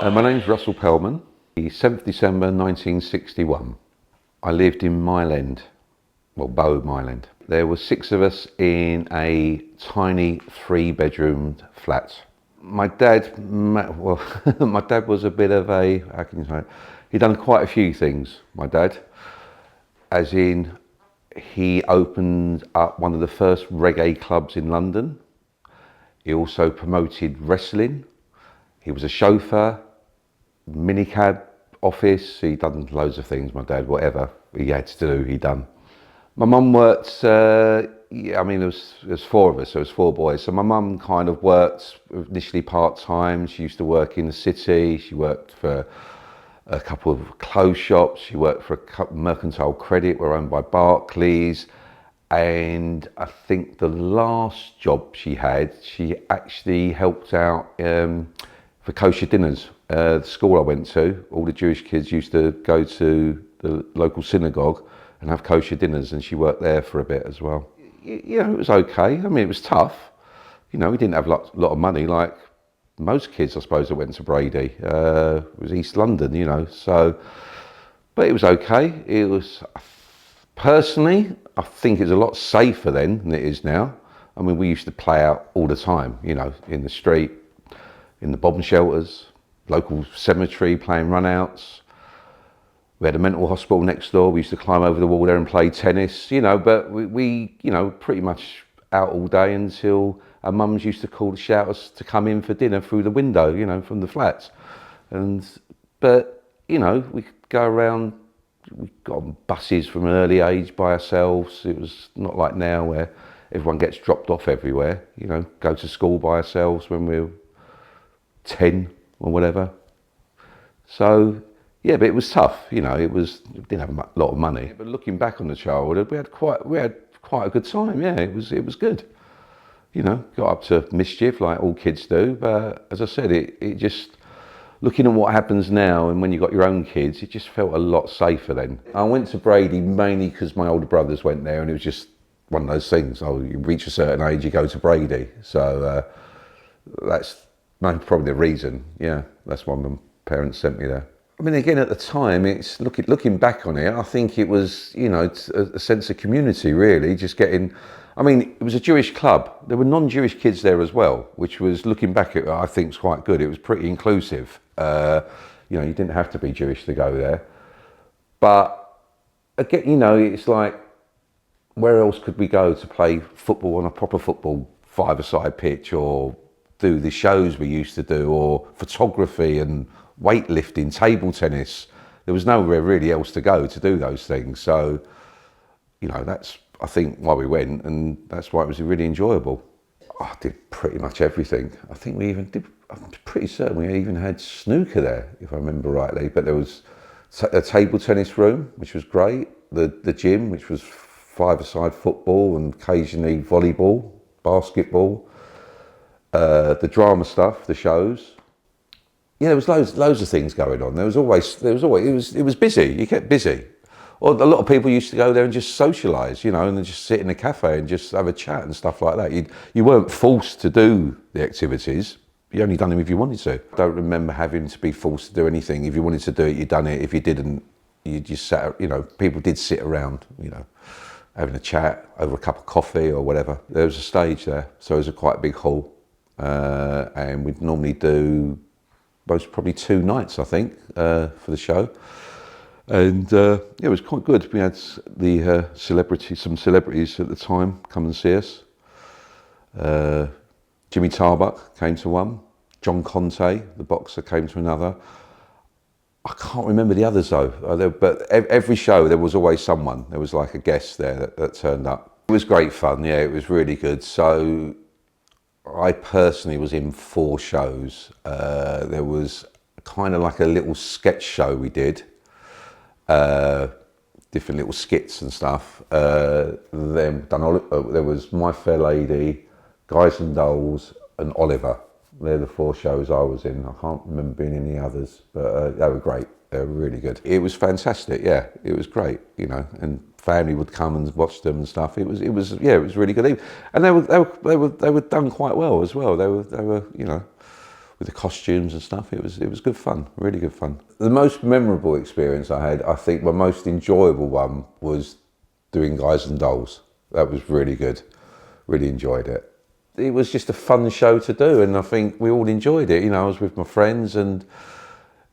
My name's Russell Pearlman. The 7th December 1961. I lived in Mile End, well, Bow Mile End. There were 6 of us in a tiny 3-bedroomed flat. My dad, well, my dad was a bit of a, how can you say it? He'd done quite a few things, my dad. As in, he opened up one of the first reggae clubs in London. He also promoted wrestling. He was a chauffeur, minicab office. He'd done loads of things, my dad, whatever he had to do, he'd done. My mum worked, yeah, I mean, there was 4 of us, so it was 4 boys. So my mum kind of worked initially part-time. She used to work in the city. She worked for a couple of clothes shops. She worked for a couple Mercantile Credit, were owned by Barclays. And I think the last job she had, she actually helped out for kosher dinners. The school I went to, all the Jewish kids used to go to the local synagogue and have kosher dinners, and she worked there for a bit as well. You know, it was okay. I mean, it was tough. You know, we didn't have a lot of money like most kids, I suppose, that went to Brady. It was East London, you know, so, but it was okay. It was, personally, I think it's a lot safer then than it is now. I mean, we used to play out all the time, you know, in the street, in the bomb shelters, local cemetery, playing runouts. We had a mental hospital next door. We used to climb over the wall there and play tennis, you know, but we you know, pretty much out all day until our mums used to call to shout us to come in for dinner through the window, you know, from the flats. But, you know, we could go around, we got on buses from an early age by ourselves. It was not like now where everyone gets dropped off everywhere, you know, go to school by ourselves when we were 10 or whatever. So, yeah, but it was tough, you know, we didn't have a lot of money. But looking back on the childhood, we had quite a good time, yeah, it was good. You know, got up to mischief like all kids do, but as I said, it just, looking at what happens now and when you got your own kids, it just felt a lot safer then. I went to Brady mainly because my older brothers went there, and it was just one of those things, oh, you reach a certain age, you go to Brady. So that's probably the reason, yeah, that's why my parents sent me there. I mean, again, at the time, it's looking back on it, I think it was, you know, a sense of community, really, just getting, I mean, it was a Jewish club. There were non-Jewish kids there as well, which was, looking back at it, I think is quite good. It was pretty inclusive. You know, you didn't have to be Jewish to go there. But, again, you know, it's like, where else could we go to play football on a proper football 5-a-side pitch, or do the shows we used to do, or photography and weightlifting, table tennis? There was nowhere really else to go to do those things. So, you know, that's, I think, why we went, and that's why it was really enjoyable. I did pretty much everything. I think we even did, I'm pretty certain we even had snooker there, if I remember rightly, but there was a table tennis room, which was great, the gym, which was 5-a-side football and occasionally volleyball, basketball, the drama stuff, the shows. Yeah, there was loads of things going on. It was busy. You kept busy. Or a lot of people used to go there and just socialise, you know, and then just sit in a cafe and just have a chat and stuff like that. You weren't forced to do the activities. You only done them if you wanted to. I don't remember having to be forced to do anything. If you wanted to do it, you done it. If you didn't, you just sat, you know, people did sit around, you know, having a chat over a cup of coffee or whatever. There was a stage there, so it was a quite big hall. And we'd normally do probably 2 nights, I think, for the show. And yeah, it was quite good. We had some celebrities at the time come and see us. Jimmy Tarbuck came to one. John Conte, the boxer, came to another. I can't remember the others though, but every show there was always someone. There was like a guest there that turned up. It was great fun, yeah, it was really good. So I personally was in 4 shows. There was kind of like a little sketch show we did. Different little skits and stuff. There was My Fair Lady, Guys and Dolls, and Oliver. They're the 4 shows I was in. I can't remember being in any others, but they were great. They were really good. It was fantastic. Yeah, it was great. You know, and family would come and watch them and stuff. It was really good. And they were done quite well as well. They were you know, with the costumes and stuff. It was good fun, really good fun. The most memorable experience I had, I think my most enjoyable one was doing Guys and Dolls. That was really good, really enjoyed it. It was just a fun show to do, and I think we all enjoyed it. You know, I was with my friends, and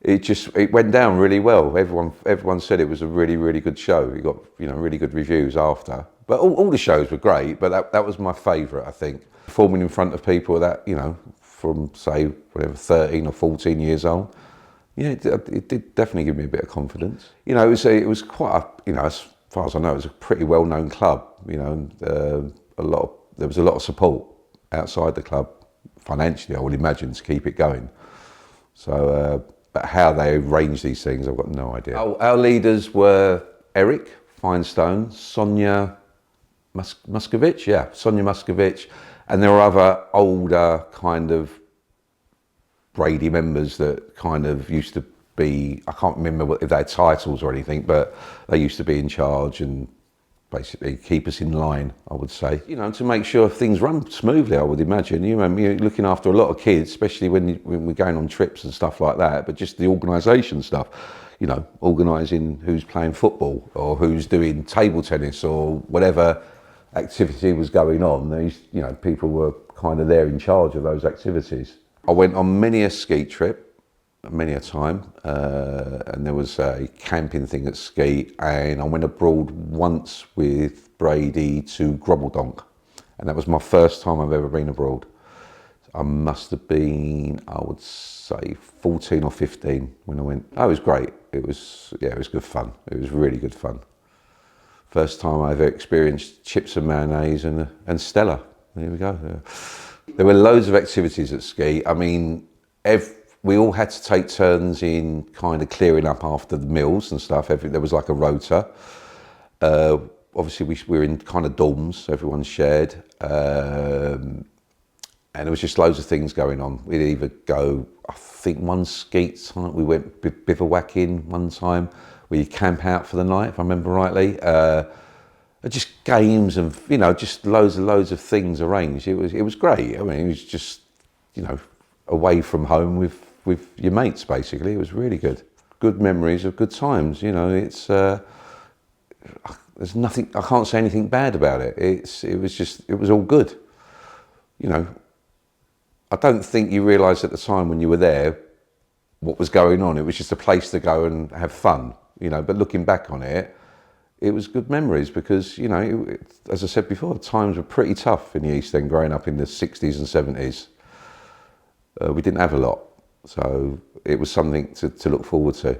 it went down really well. Everyone said it was a really good show. We got, you know, really good reviews after. But all the shows were great, but that was my favourite, I think. Performing in front of people that, you know, from say whatever 13 or 14 years old, yeah, it did definitely give me a bit of confidence. You know, it was quite a, you know, as far as I know, it was a pretty well-known club. You know, and, there was a lot of support outside the club financially, I would imagine, to keep it going. So, but how they arrange these things, I've got no idea. Our leaders were Eric Finestone, Sonia Muscovich, yeah, Sonia Muscovich, and there were other older kind of Brady members that kind of used to be, I can't remember if they had titles or anything, but they used to be in charge and basically keep us in line, I would say. You know, to make sure things run smoothly, I would imagine. You know, you're looking after a lot of kids, especially when we're going on trips and stuff like that, but just the organisation stuff, you know, organising who's playing football or who's doing table tennis or whatever activity was going on. These, you know, people were kind of there in charge of those activities. I went on many a ski trip, many a time, and there was a camping thing at Ski, and I went abroad once with Brady to Gromeldonk, and that was my first time I've ever been abroad. I must have been, I would say, 14 or 15 when I went. Oh, it was great. It was good fun. It was really good fun. First time I ever experienced chips and mayonnaise and Stella. There we go. There were loads of activities at Ski. I mean, we all had to take turns in kind of clearing up after the meals and stuff. There was like a rota. Obviously, we were in kind of dorms, everyone shared. And there was just loads of things going on. We'd either go, I think one skeet time, we went bivouacking one time. We'd camp out for the night, if I remember rightly. Just games and, you know, just loads of things arranged. It was great. I mean, it was just, you know, away from home with your mates, basically. It was really good. Good memories of good times, you know. It's there's nothing, I can't say anything bad about it. It was all good. You know, I don't think you realised at the time when you were there what was going on. It was just a place to go and have fun, you know. But looking back on it, it was good memories because, you know, as I said before, times were pretty tough in the East End growing up in the 60s and 70s. We didn't have a lot, so it was something to look forward to.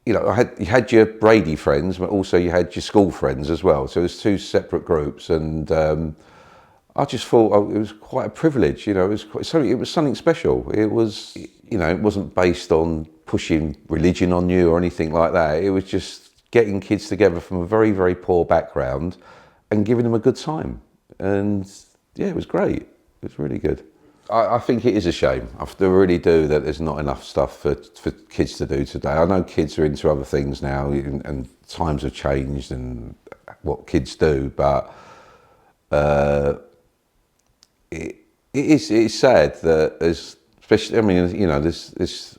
You know, you had your Brady friends, but also you had your school friends as well. So it was two separate groups, and I just thought it was quite a privilege. You know, it was something special. It was, you know, it wasn't based on pushing religion on you or anything like that. It was just getting kids together from a very, very poor background and giving them a good time. And yeah, it was great. It was really good. I think it is a shame. I really do, that there's not enough stuff for kids to do today. I know kids are into other things now, and times have changed and what kids do, but it's sad that there's, especially, I mean, you know, there's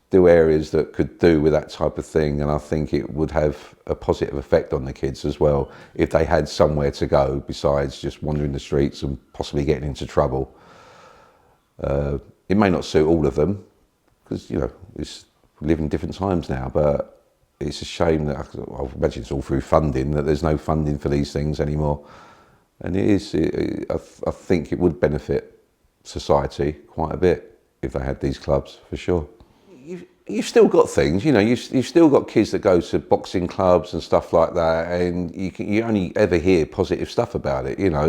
still areas that could do with that type of thing, and I think it would have a positive effect on the kids as well if they had somewhere to go besides just wandering the streets and possibly getting into trouble. It may not suit all of them because, you know, we live in different times now, but it's a shame that, I imagine it's all through funding, that there's no funding for these things anymore. And I think it would benefit society quite a bit if they had these clubs, for sure. You've still got things, you know, you've still got kids that go to boxing clubs and stuff like that, and you only ever hear positive stuff about it, you know.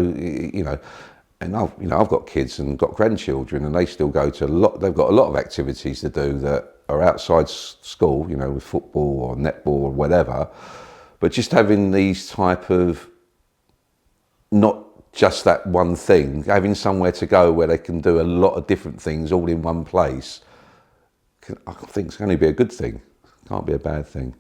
And I've got kids and got grandchildren, and they still go to they've got a lot of activities to do that are outside school, you know, with football or netball or whatever. But just having these type of, not just that one thing, having somewhere to go where they can do a lot of different things all in one place, I think it's going to be a good thing. Can't be a bad thing.